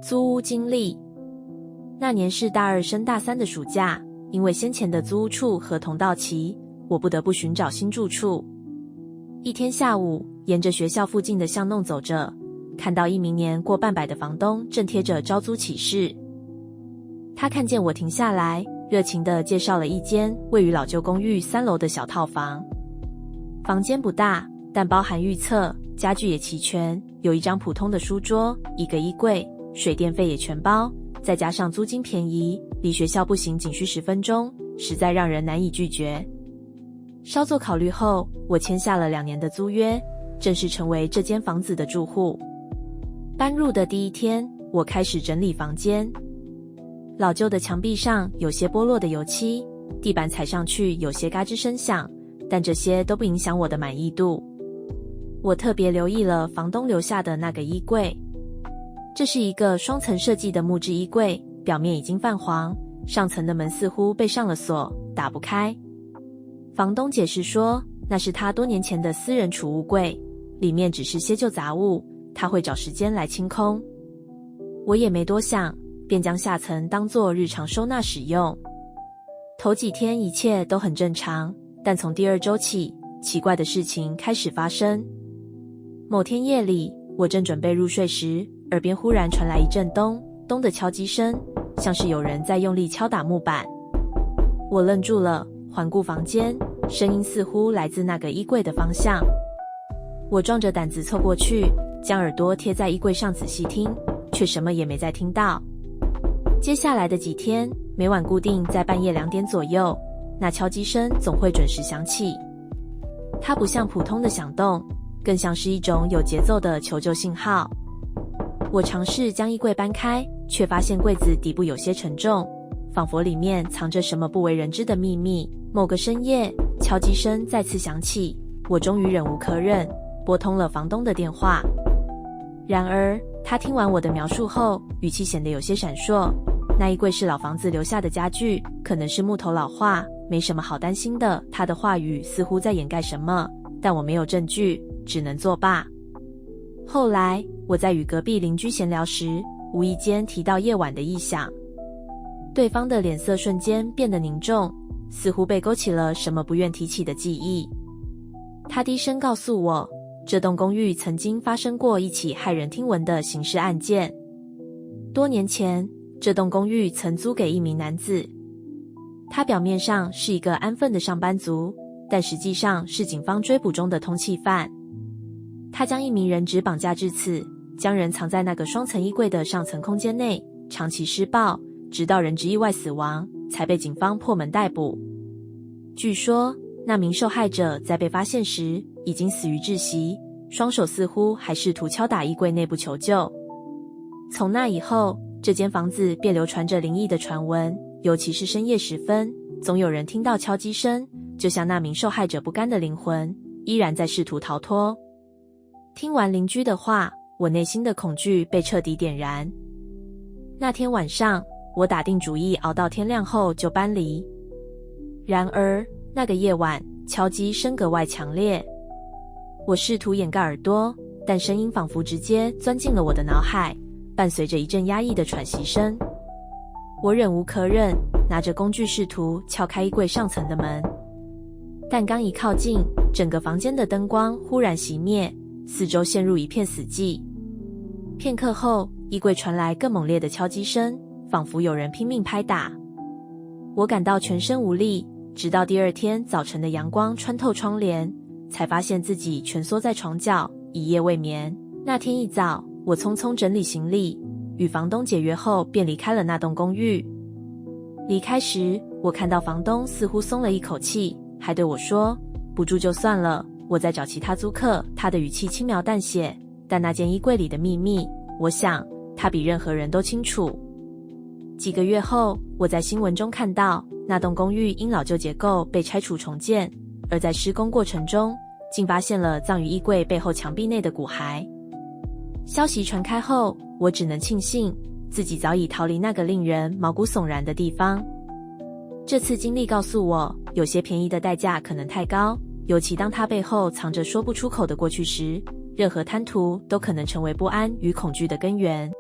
租屋经历。那年是大二升大三的暑假，因为先前的租屋处合同到期，我不得不寻找新住处。一天下午，沿着学校附近的巷弄走着，看到一名年过半百的房东正贴着招租启事。他看见我停下来，热情地介绍了一间位于老旧公寓3楼的小套房。房间不大，但包含浴厕，家具也齐全，有一张普通的书桌，一个衣柜，水电费也全包，再加上租金便宜，离学校步行仅需10分钟，实在让人难以拒绝。稍作考虑后，我签下了2年的租约，正式成为这间房子的住户。搬入的第一天，我开始整理房间。老旧的墙壁上有些剥落的油漆，地板踩上去有些嘎吱声响，但这些都不影响我的满意度。我特别留意了房东留下的那个衣柜。这是一个双层设计的木质衣柜，表面已经泛黄，上层的门似乎被上了锁，打不开。房东解释说，那是他多年前的私人储物柜，里面只是些旧杂物，他会找时间来清空。我也没多想，便将下层当作日常收纳使用。头几天一切都很正常，但从第2周起，奇怪的事情开始发生。某天夜里，我正准备入睡时，耳边忽然传来一阵咚咚的敲击声，像是有人在用力敲打木板。我愣住了，环顾房间，声音似乎来自那个衣柜的方向。我壮着胆子凑过去，将耳朵贴在衣柜上仔细听，却什么也没再听到。接下来的几天，每晚固定在半夜2点左右，那敲击声总会准时响起。它不像普通的响动，更像是一种有节奏的求救信号。我尝试将衣柜搬开，却发现柜子底部有些沉重，仿佛里面藏着什么不为人知的秘密。某个深夜，敲击声再次响起，我终于忍无可忍，拨通了房东的电话。然而，他听完我的描述后，语气显得有些闪烁。那衣柜是老房子留下的家具，可能是木头老化，没什么好担心的。他的话语似乎在掩盖什么，但我没有证据，只能作罢。后来，我在与隔壁邻居闲聊时，无意间提到夜晚的异响。对方的脸色瞬间变得凝重，似乎被勾起了什么不愿提起的记忆。他低声告诉我，这栋公寓曾经发生过一起骇人听闻的刑事案件。多年前，这栋公寓曾租给一名男子。他表面上是一个安分的上班族，但实际上是警方追捕中的通缉犯。他将一名人质绑架至此，将人藏在那个双层衣柜的上层空间内，长期施暴，直到人质意外死亡，才被警方破门逮捕。据说，那名受害者在被发现时已经死于窒息，双手似乎还试图敲打衣柜内部求救。从那以后，这间房子便流传着灵异的传闻，尤其是深夜时分，总有人听到敲击声，就像那名受害者不甘的灵魂依然在试图逃脱。听完邻居的话，我内心的恐惧被彻底点燃。那天晚上，我打定主意熬到天亮后就搬离。然而，那个夜晚，敲击声格外强烈。我试图掩盖耳朵，但声音仿佛直接钻进了我的脑海，伴随着一阵压抑的喘息声。我忍无可忍，拿着工具试图撬开衣柜上层的门。但刚一靠近，整个房间的灯光忽然熄灭，四周陷入一片死寂。片刻后，衣柜传来更猛烈的敲击声，仿佛有人拼命拍打。我感到全身无力，直到第2天早晨的阳光穿透窗帘，才发现自己蜷缩在床角，一夜未眠。那天一早，我匆匆整理行李，与房东解约后便离开了那栋公寓。离开时，我看到房东似乎松了一口气，还对我说，不住就算了，我再找其他租客。他的语气轻描淡写，但那间衣柜里的秘密，我想他比任何人都清楚。几个月后，我在新闻中看到那栋公寓因老旧结构被拆除重建，而在施工过程中，竟发现了葬于衣柜背后墙壁内的骨骸。消息传开后，我只能庆幸自己早已逃离那个令人毛骨悚然的地方。这次经历告诉我，有些便宜的代价可能太高，尤其当它背后藏着说不出口的过去时，任何贪图都可能成为不安与恐惧的根源。